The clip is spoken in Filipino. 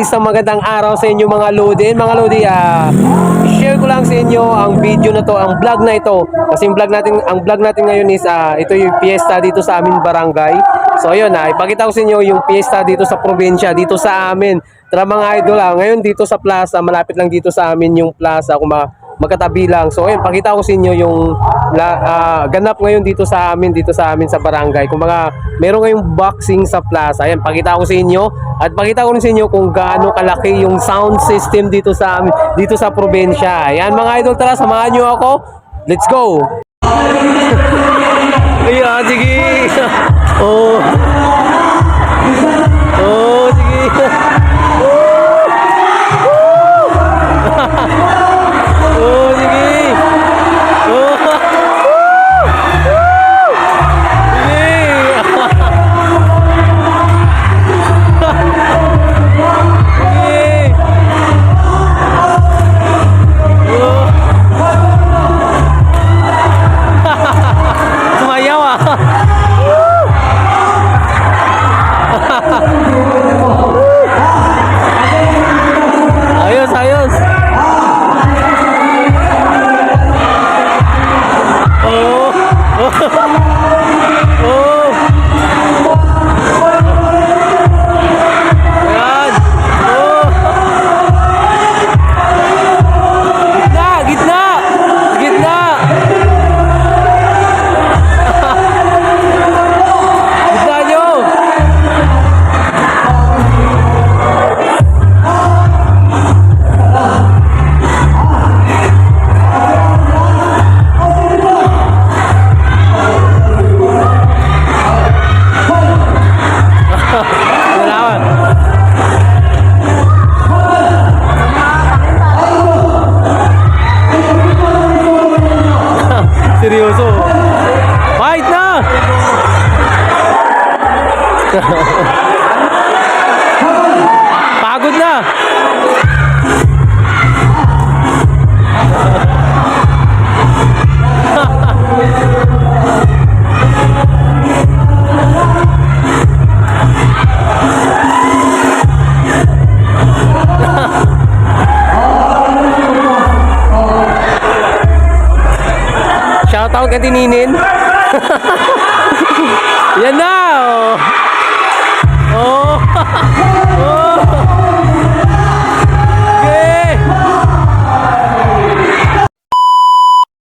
isang magandang araw sa inyo mga Lodi. Mga Lodi, share ko lang sa inyo ang video na to, ang vlog na ito. Kasi ang vlog natin ngayon is ito yung piyesta dito sa amin barangay. So ayun, ipakita ko sa inyo yung piyesta dito sa probinsya, dito sa amin. Tara mga idol, ngayon dito sa plaza, malapit lang dito sa amin yung plaza, magkatabi lang. So ayun, pakita ko sa inyo yung ganap ngayon dito sa amin sa barangay. Kung meron ngayong boxing sa plaza. Ayan, pakita ko sa inyo at pakita ko rin sa inyo kung gaano kalaki yung sound system dito sa amin, dito sa probinsya. Ayan mga idol, tara samahan niyo ako. Let's go. Ayan, sige. Oh. Oh, sige. Oh, sige. Oh. Sumayaw ah. Ayos, ayos. Oh. Oh. Ayan. Oh. Gitna, gitna. Gitna. Gitna nyo. Salamat. Seryoso. Fight na! Pagod na! Shoutout kay Tininin. Yan na!